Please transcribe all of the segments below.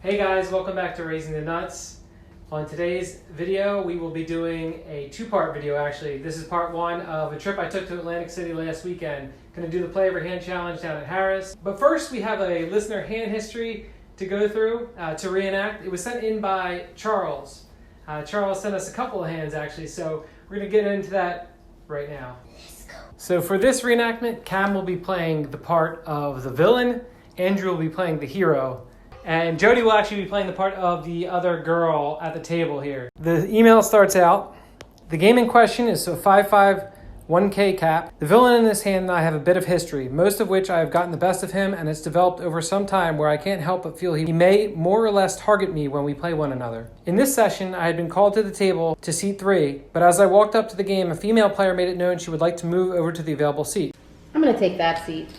Hey guys, welcome back to Raising the Nuts. On today's video, we will be doing a two-part video actually. This is part one of a trip I took to Atlantic City last weekend. Going to do the Play Every Hand Challenge down at Harrah's. But first, we have a listener hand history to go through, to reenact. It was sent in by Charles. Charles sent us a couple of hands actually, so we're going to get into that right now. So for this reenactment, Cam will be playing the part of the villain, Andrew will be playing the hero, and Jody will actually be playing the part of the other girl at the table here. The email starts out, the game in question is a 5-5 1K cap. The villain in this hand and I have a bit of history, most of which I have gotten the best of him, and it's developed over some time where I can't help but feel he may more or less target me when we play one another. In this session, I had been called to the table to seat 3, but as I walked up to the game, a female player made it known she would like to move over to the available seat. I'm going to take that seat.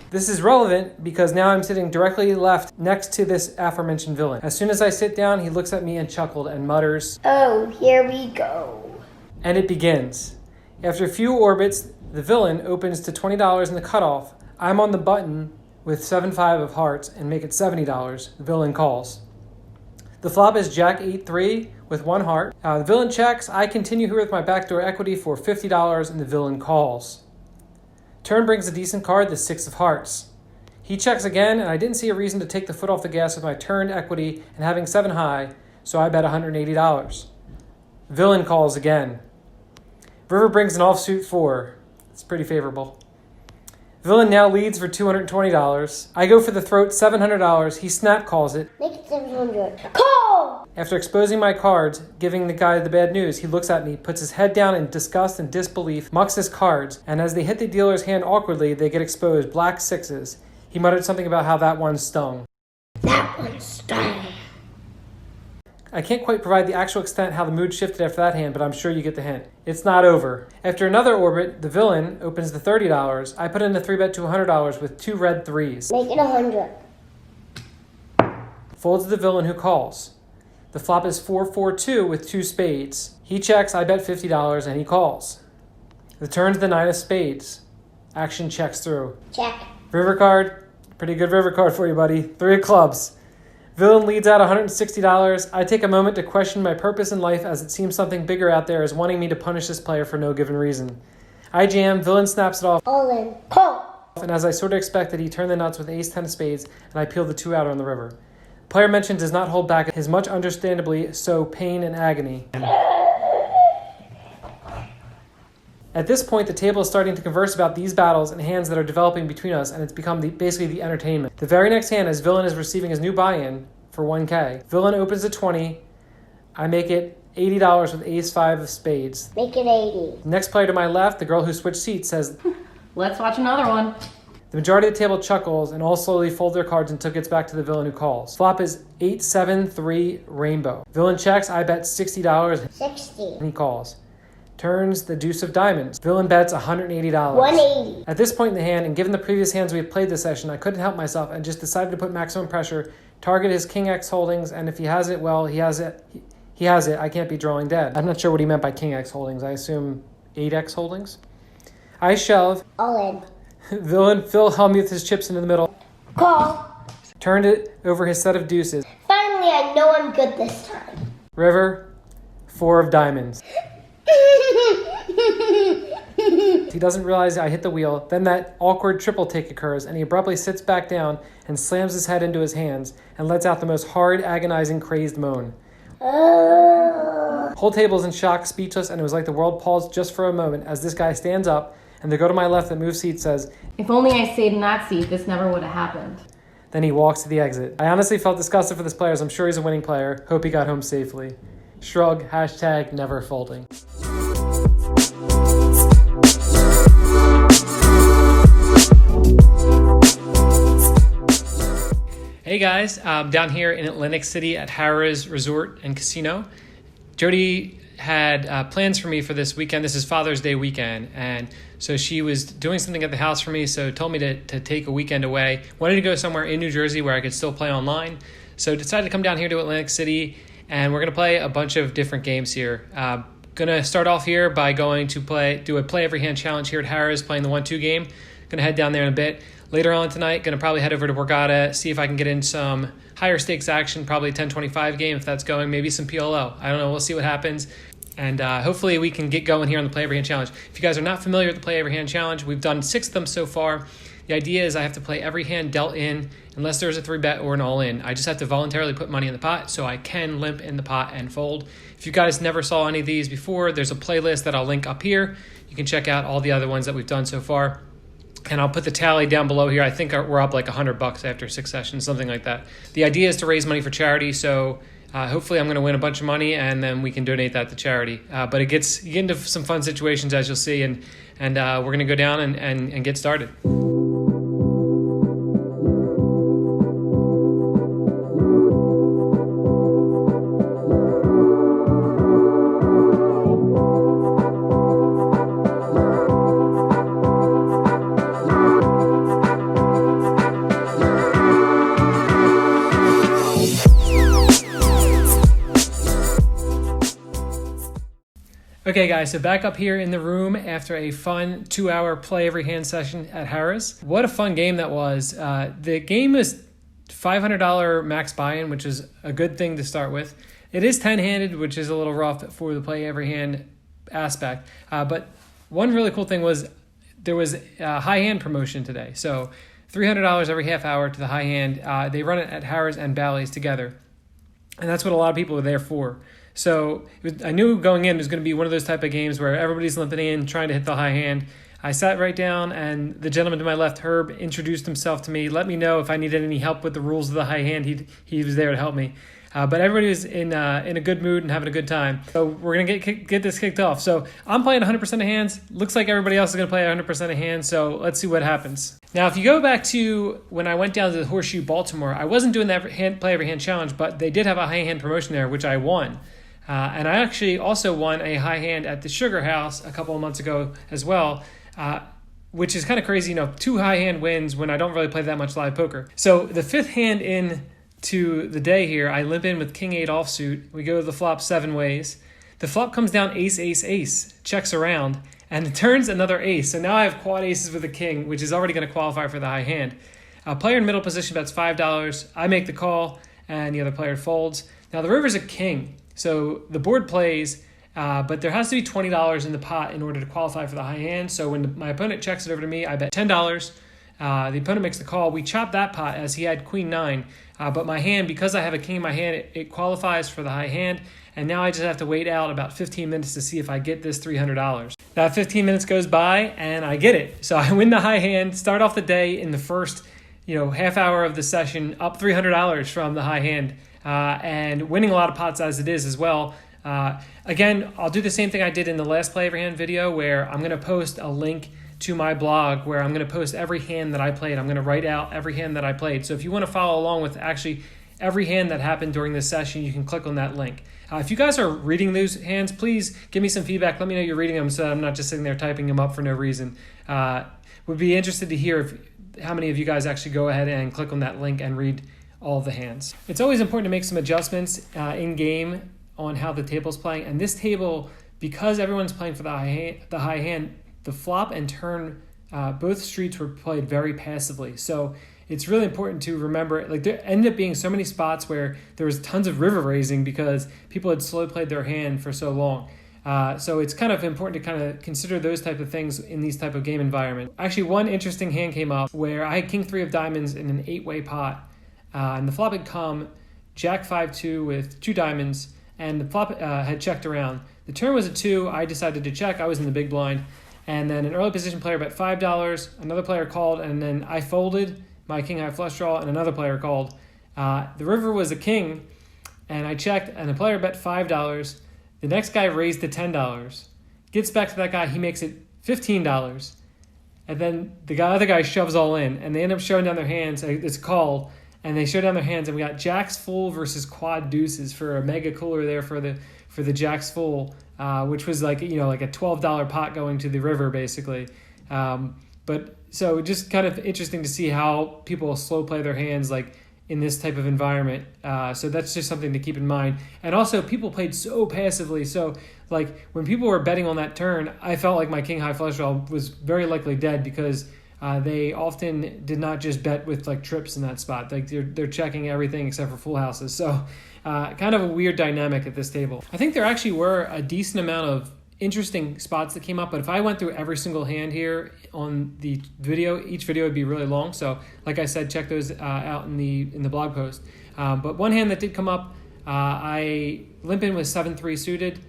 This is relevant because now I'm sitting directly left next to this aforementioned villain. As soon as I sit down, he looks at me and chuckled and mutters, "Oh, here we go." And it begins. After a few orbits, the villain opens to $20 in the cutoff. I'm on the button with 7-5 of hearts and make it $70. The villain calls. The flop is Jack 8-3 with 1 heart. The villain checks. I continue here with my backdoor equity for $50 and the villain calls. Turn brings a decent card, the 6 of hearts. He checks again, and I didn't see a reason to take the foot off the gas with my turned equity and having 7 high, so I bet $180. Villain calls again. River brings an offsuit 4. It's pretty favorable. Villain now leads for $220. I go for the throat, $700. He snap calls it. Make it 700. Call! After exposing my cards, giving the guy the bad news, he looks at me, puts his head down in disgust and disbelief, mucks his cards, and as they hit the dealer's hand awkwardly, they get exposed, black 6s. He muttered something about how that one stung. That one stung. I can't quite provide the actual extent how the mood shifted after that hand, but I'm sure you get the hint. It's not over. After another orbit, the villain opens the $30. I put in a 3-bet to $100 with 2 red 3s. Make it 100. Folds to the villain who calls. The flop is 4-4-2 with 2 spades. He checks, I bet $50, and he calls. The turn's the 9 of spades. Action checks through. Check. River card. Pretty good river card for you, buddy. 3 of clubs. Villain leads out $160. I take a moment to question my purpose in life as it seems something bigger out there is wanting me to punish this player for no given reason. I jam, villain snaps it off, All in. Call! and as I sort of expected, he turned the nuts with ace 10 of spades, and I peeled the 2 out on the river. Player mentioned does not hold back his much understandably so pain and agony. At this point, the table is starting to converse about these battles and hands that are developing between us, and it's become basically the entertainment. The very next hand, as Villain is receiving his new buy-in for 1K. Villain opens a 20. I make it $80 with ace 5 of spades. Make it 80. The next player to my left, the girl who switched seats, says, Let's watch another one. The majority of the table chuckles and all slowly fold their cards until it gets back to the villain who calls. Flop is 8-7-3 rainbow. Villain checks, I bet $60 60. and he calls. Turns the deuce of diamonds. Villain bets $180. 180. At this point in the hand, and given the previous hands we had played this session, I couldn't help myself and just decided to put maximum pressure, target his King X holdings, and if he has it, well, he has it. He has it. I can't be drawing dead. I'm not sure what he meant by King X holdings. I assume 8X holdings. I shove. All in. Villain Phil Hellmuth his chips into the middle. Call. Turned it over his set of deuces. Finally, I know I'm good this time. River, 4 of diamonds. He doesn't realize I hit the wheel. Then that awkward triple take occurs, and he abruptly sits back down and slams his head into his hands and lets out the most hard, agonizing, crazed moan. Whole table's in shock, speechless, and it was like the world paused just for a moment as this guy stands up, and the girl to my left that moves seats says, If only I stayed in that seat, this never would have happened. Then he walks to the exit. I honestly felt disgusted for this player, as I'm sure he's a winning player. Hope he got home safely. Shrug, hashtag never folding. Hey guys, down here in Atlantic City at Harrah's Resort and Casino. Jody had plans for me for this weekend. This is Father's Day weekend, and so she was doing something at the house for me, so told me to take a weekend away. Wanted to go somewhere in New Jersey where I could still play online, so decided to come down here to Atlantic City, and we're going to play a bunch of different games here. Going to start off here by going to do a Play Every Hand Challenge here at Harrah's, playing the 1-2 game. Going to head down there in a bit. Later on tonight, going to probably head over to Borgata, see if I can get in some higher stakes action, probably 10-25 game if that's going, maybe some PLO. I don't know. We'll see what happens. And hopefully we can get going here on the Play Every Hand Challenge. If you guys are not familiar with the Play Every Hand Challenge, we've done 6 of them so far. The idea is I have to play every hand dealt in unless there's a 3-bet or an all-in. I just have to voluntarily put money in the pot so I can limp in the pot and fold. If you guys never saw any of these before, there's a playlist that I'll link up here. You can check out all the other ones that we've done so far. And I'll put the tally down below here. I think we're up like $100 after 6 sessions, something like that. The idea is to raise money for charity, so hopefully I'm going to win a bunch of money and then we can donate that to charity. But you get into some fun situations, as you'll see, and we're going to go down and get started. Okay guys, so back up here in the room after a fun 2-hour Play Every Hand session at Harrah's. What a fun game that was. The game is $500 max buy-in, which is a good thing to start with. It is 10-handed, which is a little rough for the Play Every Hand aspect. But one really cool thing was there was a high hand promotion today. So $300 every half hour to the high hand. They run it at Harrah's and Bally's together. And that's what a lot of people are there for. So I knew going in it was going to be one of those type of games where everybody's limping in, trying to hit the high hand. I sat right down, and the gentleman to my left, Herb, introduced himself to me, let me know if I needed any help with the rules of the high hand. He was there to help me. But everybody was in a good mood and having a good time. So we're going to get this kicked off. So I'm playing 100% of hands. Looks like everybody else is going to play 100% of hands. So let's see what happens. Now, if you go back to when I went down to the Horseshoe Baltimore, I wasn't doing that Play Every Hand Challenge, but they did have a high hand promotion there, which I won. And I actually also won a high hand at the Sugar House a couple of months ago as well, which is kind of crazy, 2 high hand wins when I don't really play that much live poker. So the 5th hand in to the day here, I limp in with King 8 offsuit. We go to the flop 7 ways. The flop comes down ace, ace, ace, checks around, and it turns another ace. So now I have quad aces with a king, which is already going to qualify for the high hand. Player in middle position bets $5. I make the call, and the other player folds. Now the river's a king. So the board plays, but there has to be $20 in the pot in order to qualify for the high hand. So when my opponent checks it over to me, I bet $10. The opponent makes the call. We chop that pot as he had queen 9. But my hand, because I have a king in my hand, it qualifies for the high hand. And now I just have to wait out about 15 minutes to see if I get this $300. That 15 minutes goes by and I get it. So I win the high hand, start off the day in the first half hour of the session, up $300 from the high hand. And winning a lot of pots as it is as well. Again, I'll do the same thing I did in the last Play Every Hand video where I'm going to post a link to my blog where I'm going to post every hand that I played. I'm going to write out every hand that I played. So if you want to follow along with actually every hand that happened during this session, you can click on that link. If you guys are reading those hands, please give me some feedback. Let me know you're reading them so that I'm not just sitting there typing them up for no reason. Would be interested to hear how many of you guys actually go ahead and click on that link and read all the hands. It's always important to make some adjustments in game on how the table's playing. And this table, because everyone's playing for the high hand, the flop and turn, both streets were played very passively. So it's really important to remember, there ended up being so many spots where there was tons of river raising because people had slow played their hand for so long. So it's kind of important to kind of consider those type of things in these type of game environment. Actually, one interesting hand came up where I had King 3 of diamonds in an 8-way pot. And the flop had come Jack 5-2 with 2 diamonds, and the flop had checked around. The turn was a 2. I decided to check. I was in the big blind. And then an early position player bet $5. Another player called, and then I folded my king high flush draw, and another player called. The river was a king, and I checked, and the player bet $5. The next guy raised to $10. Gets back to that guy. He makes it $15. And then the other guy shoves all in, and they end up showing down their hands. It's called. And they show down their hands, and we got jacks full versus quad deuces for a mega cooler there for the jacks full, which was like a $12 pot going to the river basically. But so just kind of interesting to see how people slow play their hands in this type of environment. So that's just something to keep in mind. And also people played so passively. So when people were betting on that turn, I felt like my king high flush draw was very likely dead because they often did not just bet with like trips in that spot. Like they're checking everything except for full houses. So kind of a weird dynamic at this table. I think there actually were a decent amount of interesting spots that came up, but if I went through every single hand here on the video, each video would be really long. So like I said, check those out in the blog post. But one hand that did come up, I limp in with 7-3 suited,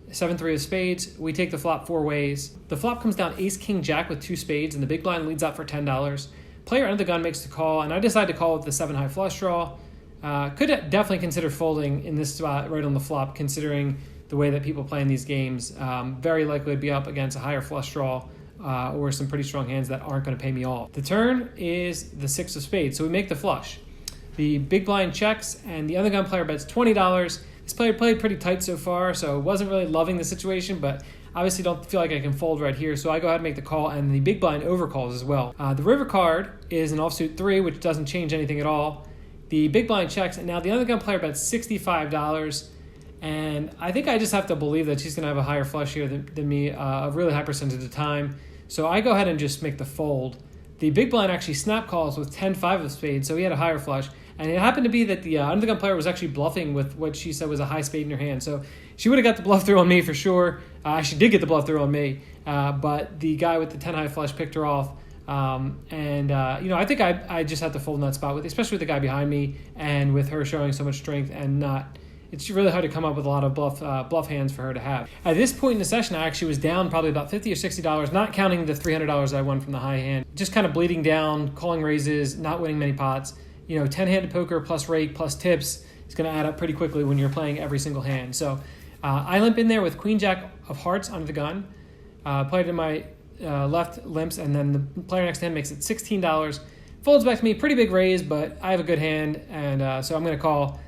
7-3 of spades. We take the flop 4 ways. The flop comes down ace, king, jack with 2 spades, and the big blind leads out for $10. Player under the gun makes the call, and I decide to call with the 7 high flush draw. Could definitely consider folding in this spot right on the flop, considering the way that people play in these games. Very likely to be up against a higher flush draw or some pretty strong hands that aren't going to pay me off. The turn is the 6 of spades, so we make the flush. The big blind checks, and the undergun player bets $20. This player played pretty tight so far, so wasn't really loving the situation, but obviously don't feel like I can fold right here, so I go ahead and make the call, and the big blind overcalls as well. The river card is an offsuit 3, which doesn't change anything at all. The big blind checks, and now the undergun player bets $65, and I think I just have to believe that she's going to have a higher flush here than me, a really high percentage of the time. So I go ahead and just make the fold. The big blind actually snap calls with 10-5 of spades, so he had a higher flush. And it happened to be that the undergun player was actually bluffing with what she said was a high spade in her hand. So she would have got the bluff through on me for sure. She did get the bluff through on me, but the guy with the 10 high flush picked her off. I think I just had to fold in that spot, especially with the guy behind me and with her showing so much strength and not. It's really hard to come up with a lot of bluff hands for her to have. At this point in the session, I actually was down probably about $50 or $60, not counting the $300 I won from the high hand. Just kind of bleeding down, calling raises, not winning many pots. 10-handed poker plus rake plus tips is going to add up pretty quickly when you're playing every single hand. So I limp in there with queen jack of hearts under the gun, played in my left limps, and then the player next to him makes it $16. Folds back to me, pretty big raise, but I have a good hand, and so I'm going to call.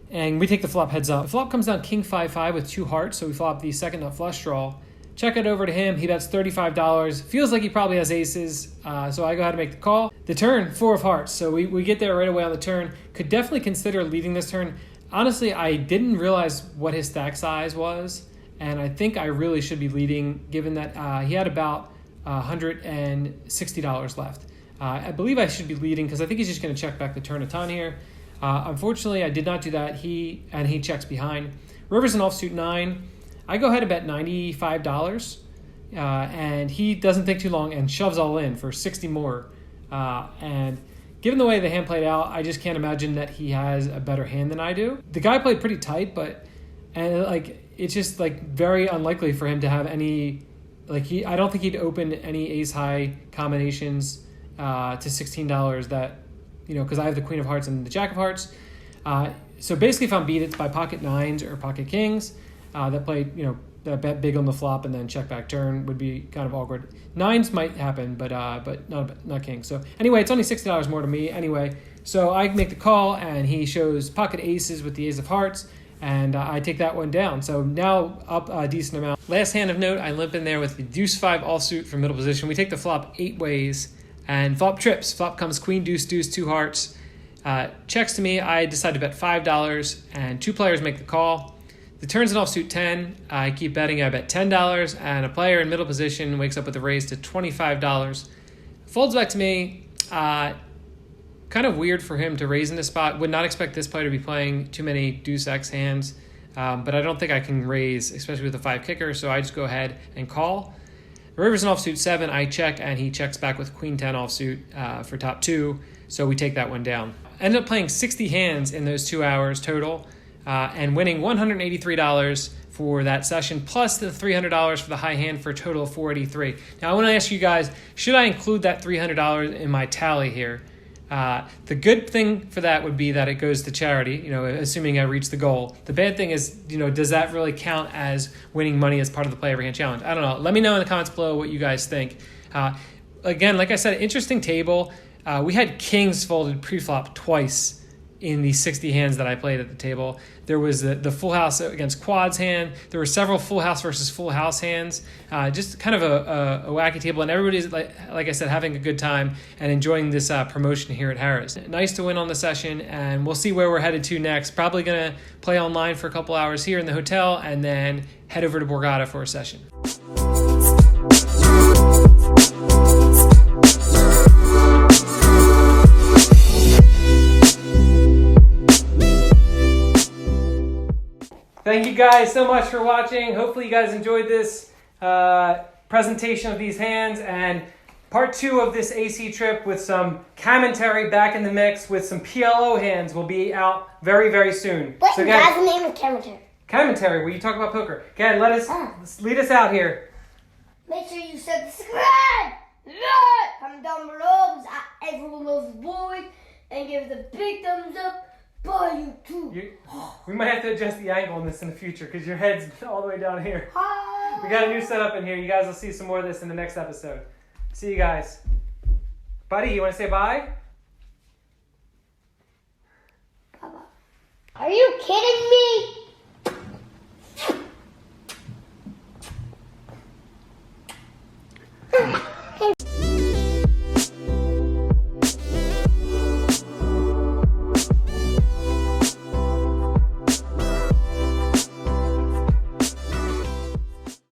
And we take the flop heads up. The flop comes down king 5-5 with 2 hearts, so we flop the second nut flush draw. Check it over to him. He bets $35. Feels like he probably has aces, so I go ahead and make the call. The turn, 4 of hearts, so we get there right away on the turn. Could definitely consider leading this turn. Honestly, I didn't realize what his stack size was, and I think I really should be leading, given that he had about $160 left. I believe I should be leading because I think he's just going to check back the turn a ton here. Unfortunately, I did not do that. He checks behind. River's an offsuit 9. I go ahead and bet $95, and he doesn't think too long and shoves all in for 60 more. And given the way the hand played out, I just can't imagine that he has a better hand than I do. The guy played pretty tight, it's just very unlikely for him to have any. I don't think he'd open any ace high combinations to $16 that. Because I have the queen of hearts and the jack of hearts. So basically, if I'm beat, it's by pocket 9s or pocket kings that play, that bet big on the flop and then check back turn would be kind of awkward. 9s might happen, but not kings. So anyway, it's only $60 more to me anyway. So I make the call, and he shows pocket aces with the ace of hearts, and I take that one down. So now up a decent amount. Last hand of note, I limp in there with the deuce 5 offsuit from middle position. We take the flop 8 ways. And flop trips. Flop comes queen, deuce, deuce, 2 hearts. Checks to me. I decide to bet $5, and 2 players make the call. The turn's an offsuit 10. I keep betting. I bet $10, and a player in middle position wakes up with a raise to $25. Folds back to me. Kind of weird for him to raise in this spot. Would not expect this player to be playing too many deuce X hands, but I don't think I can raise, especially with a 5 kicker, so I just go ahead and call. River's an offsuit 7. I check, and he checks back with queen 10 offsuit for top 2, so we take that one down. Ended up playing 60 hands in those 2 hours total, and winning $183 for that session, plus the $300 for the high hand for a total of $483. Now I want to ask you guys, should I include that $300 in my tally here? The good thing for that would be that it goes to charity, assuming I reach the goal. The bad thing is, does that really count as winning money as part of the Play Every Hand Challenge? I don't know. Let me know in the comments below what you guys think. Again, like I said, interesting table. We had kings folded pre-flop twice in the 60 hands that I played at the table. There was the full house against quads hand. There were several full house versus full house hands. Just kind of a wacky table, and everybody's, like I said, having a good time and enjoying this promotion here at Harrah's. Nice to win on the session, and we'll see where we're headed to next. Probably going to play online for a couple hours here in the hotel and then head over to Borgata for a session. Thank you guys so much for watching. Hopefully you guys enjoyed this presentation of these hands, and part 2 of this AC trip with some commentary back in the mix with some PLO hands will be out very, very soon. What So, guy's the name of commentary? commentary where you talk about poker. Okay, lead us out here. Make sure you subscribe. Comment down below because everyone loves the boys, and give the big thumbs up. Bye, YouTube. We might have to adjust the angle on this in the future because your head's all the way down here. Hi. We got a new setup in here. You guys will see some more of this in the next episode. See you guys. Buddy, you want to say bye? Bye-bye. Are you kidding me?